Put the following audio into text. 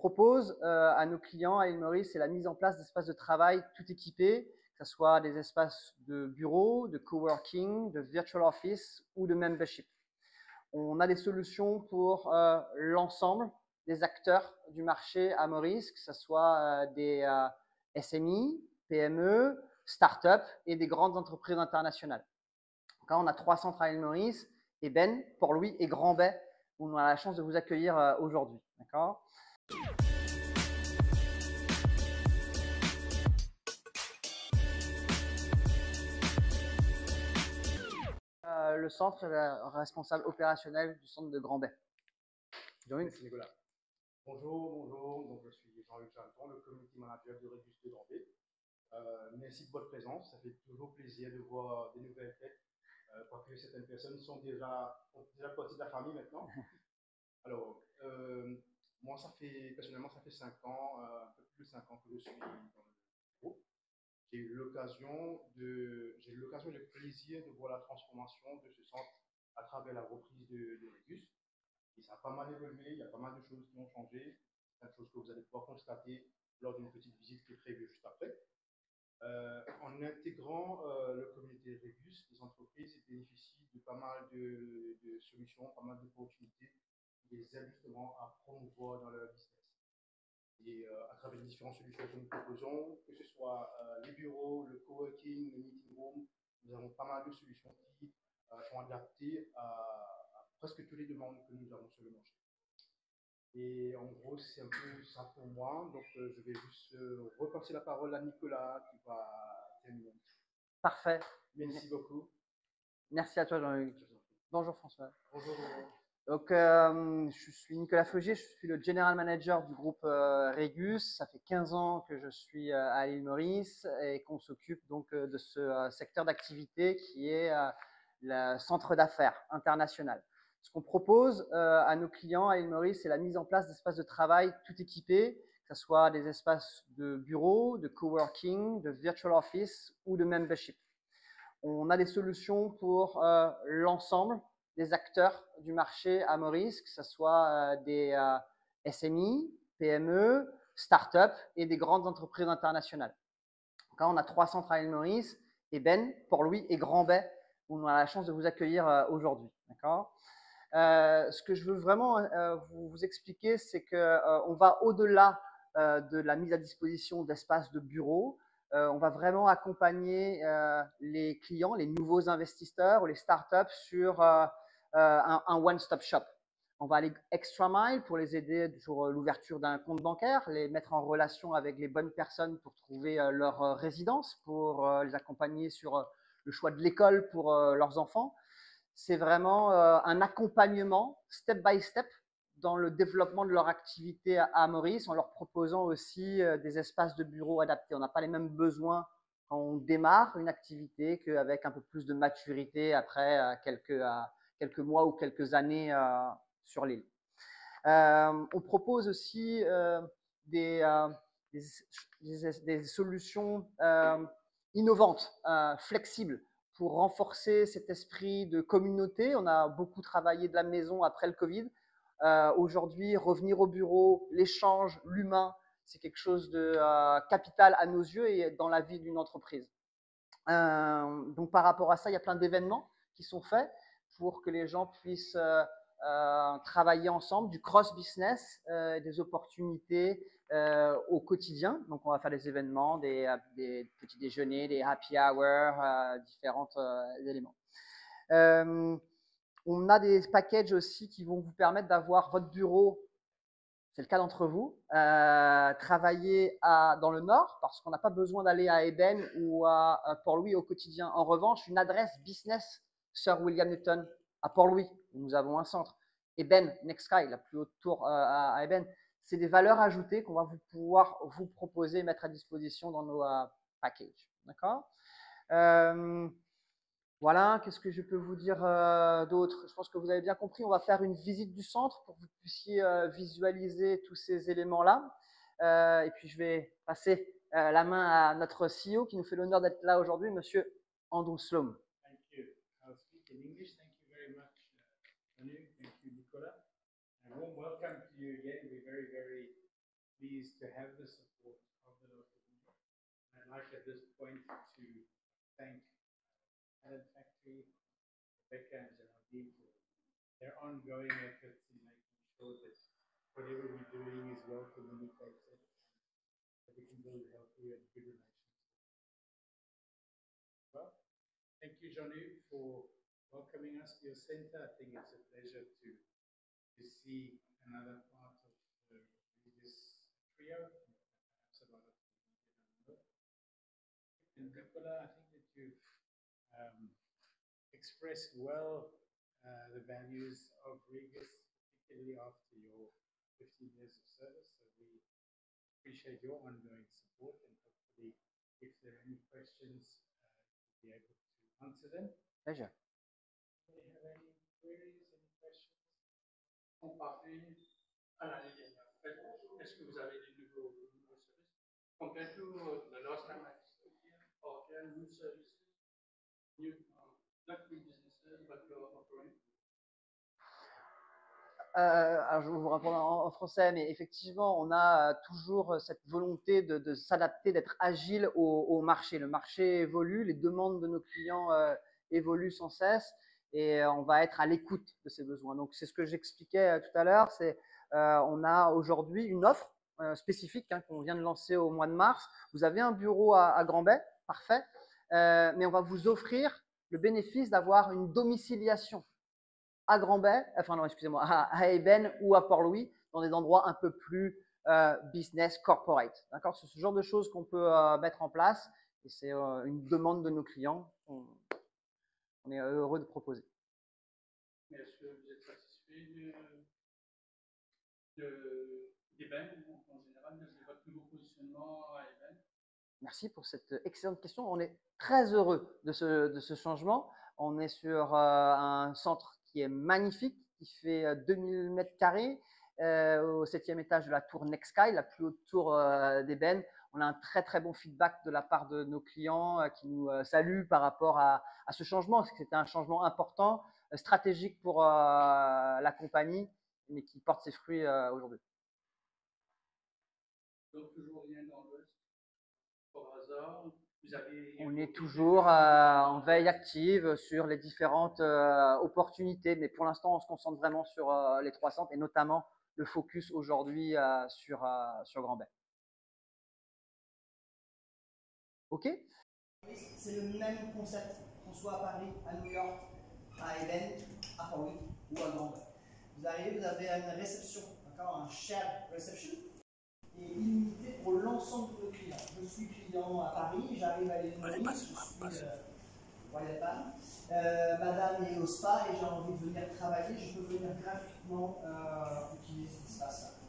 propose à nos clients à l'île Maurice, c'est la mise en place d'espaces de travail tout équipés, que ce soit des espaces de bureau, de coworking, de virtual office ou de membership. On a des solutions pour l'ensemble des acteurs du marché à Maurice, que ce soit des SMI, PME, start-up et des grandes entreprises internationales. Donc là, on a 3 centres à l'île Maurice, et Ben, Port-Louis et Grand-Bay, où on a la chance de vous accueillir aujourd'hui. D'accord ? Le centre est le responsable opérationnel du centre de Grand-Bay. Merci Nicolas. Bonjour. Donc, je suis Jean-Luc Janton, le community manager de Régus de Grand-Bay. Merci de votre présence. Ça fait toujours plaisir de voir des nouvelles têtes, parce que certaines personnes sont déjà partie de la famille maintenant. Alors, moi, personnellement, ça fait 5 ans, un peu plus de 5 ans que je suis dans le groupe. J'ai eu l'occasion et le plaisir de voir la transformation de ce centre à travers la reprise de Régus. Et ça a pas mal évolué, il y a pas mal de choses qui ont changé, certaines choses que vous allez pouvoir constater lors d'une petite visite qui est prévue juste après. En intégrant le communauté Régus, les entreprises bénéficient de pas mal de solutions, pas mal d'opportunités qui les aident justement à promouvoir dans leur business. Et à travers les différentes solutions que nous proposons, que ce soit les bureaux, le coworking, le meeting room, nous avons pas mal de solutions qui sont adaptées à presque toutes les demandes que nous avons sur le marché. Et en gros, c'est un peu ça pour moi. Donc, je vais juste repasser la parole à Nicolas qui va terminer. Parfait. Merci beaucoup. Merci à toi, Jean-Luc. Bonjour, François. Bonjour. Donc, je suis Nicolas Feugier, je suis le General Manager du groupe Régus. Ça fait 15 ans que je suis à l'île Maurice et qu'on s'occupe donc de ce secteur d'activité qui est le centre d'affaires international. Ce qu'on propose à nos clients à l'île Maurice, c'est la mise en place d'espaces de travail tout équipés, que ce soit des espaces de bureau, de coworking, de virtual office ou de membership. On a des solutions pour l'ensemble des acteurs du marché à Maurice, que ce soit des SMI, PME, start-up et des grandes entreprises internationales. Donc là, on a 3 centres à l'île Maurice, et Ben, Port-Louis et Grand-Bay, où on a la chance de vous accueillir aujourd'hui. D'accord ? Ce que je veux vraiment vous expliquer, c'est qu'on va au-delà de la mise à disposition d'espaces de bureau. On va vraiment accompagner les clients, les nouveaux investisseurs ou les startups sur un one-stop shop. On va aller extra mile pour les aider sur l'ouverture d'un compte bancaire, les mettre en relation avec les bonnes personnes pour trouver leur résidence, pour les accompagner sur le choix de l'école pour leurs enfants. C'est vraiment un accompagnement step by step dans le développement de leur activité à Maurice, en leur proposant aussi des espaces de bureau adaptés. On n'a pas les mêmes besoins quand on démarre une activité qu'avec un peu plus de maturité après quelques mois ou quelques années sur l'île. On propose aussi des solutions innovantes, flexibles, pour renforcer cet esprit de communauté. On a beaucoup travaillé de la maison après le Covid. Aujourd'hui, revenir au bureau, l'échange, l'humain, c'est quelque chose de capital à nos yeux et dans la vie d'une entreprise. Donc, par rapport à ça, il y a plein d'événements qui sont faits pour que les gens puissent travailler ensemble, du cross-business, des opportunités au quotidien. Donc, on va faire des événements, des petits déjeuners, des happy hours, différents éléments. On a des packages aussi qui vont vous permettre d'avoir votre bureau, c'est le cas d'entre vous, travailler dans le nord parce qu'on n'a pas besoin d'aller à Eben ou à Port-Louis au quotidien. En revanche, une adresse business Sir William Newton à Port-Louis, où nous avons un centre. Eben, Next Sky, la plus haute tour à Eben, c'est des valeurs ajoutées qu'on va pouvoir vous proposer et mettre à disposition dans nos packages. D'accord ? Voilà, qu'est-ce que je peux vous dire d'autre? Je pense que vous avez bien compris. On va faire une visite du centre pour que vous puissiez visualiser tous ces éléments-là. Et puis, je vais passer la main à notre CEO qui nous fait l'honneur d'être là aujourd'hui, Monsieur Andrew Sloan. Thank you. I'll speak in English. Thank you very much, Manu. Thank you, Nicolas. And warm welcome to you again. We're very, very pleased to have the support of the local community. I'd like at this point to thank Talent Factory, Rebecca and Geraldine for their ongoing efforts in making sure that whatever we're doing is well communicated, that we can build healthy and good relations. Well, thank you, Johnny, for welcoming us to your center. I think it's a pleasure to see another part of this trio, perhaps a lot of people don't know. And Nicola, I think that you've expressed well the values of Regus, particularly after your 15 years of service. So we appreciate your ongoing support, and hopefully, if there are any questions, you'll be able to answer them. Pleasure. Do you have any queries, any questions? Comparé à l'année dernière, est-ce que vous avez des nouveaux services? Compared to the last time I spoke here, are there new services, new, not new businesses, but you're offering? Alors, je vais vous répondre en français, mais effectivement, on a toujours cette volonté de s'adapter, d'être agile au marché. Le marché évolue, les demandes de nos clients évoluent sans cesse, et on va être à l'écoute de ces besoins. Donc, c'est ce que j'expliquais tout à l'heure. On a aujourd'hui une offre spécifique qu'on vient de lancer au mois de mars. Vous avez un bureau à Grand-Bay, parfait, mais on va vous offrir le bénéfice d'avoir une domiciliation à Grand-Bay, enfin non, excusez-moi, à Eben ou à Port-Louis, dans des endroits un peu plus business corporate. D'accord, c'est ce genre de choses qu'on peut mettre en place, et c'est une demande de nos clients. On est heureux de proposer. Mais est-ce que vous êtes satisfait d'Eben en général, de votre nouveau positionnement à Eben? Merci pour cette excellente question. On est très heureux de ce changement. On est sur un centre qui est magnifique, qui fait 2000 mètres carrés, au 7e étage de la tour Next Sky, la plus haute tour d'Eben. On a un très très bon feedback de la part de nos clients qui nous saluent par rapport à ce changement, parce que c'était un changement important, stratégique pour la compagnie, mais qui porte ses fruits aujourd'hui. Donc toujours rien dans l'Ouest, par hasard? On est toujours en veille active sur les différentes opportunités, mais pour l'instant, on se concentre vraiment sur les 3 centres, et notamment le focus aujourd'hui sur Grand-Bay. OK? C'est le même concept, qu'on soit à Paris, à New York, à Eben, à Port-Louis ou à Grand-Bay. Vous arrivez, vous avez une réception, d'accord, un shared reception, et illimité pour l'ensemble de nos clients. Je suis client à Paris, j'arrive à l'île Maurice, je suis Royal Palm. Madame est au spa et j'ai envie de venir travailler, je peux venir gratuitement utiliser cet espace-là.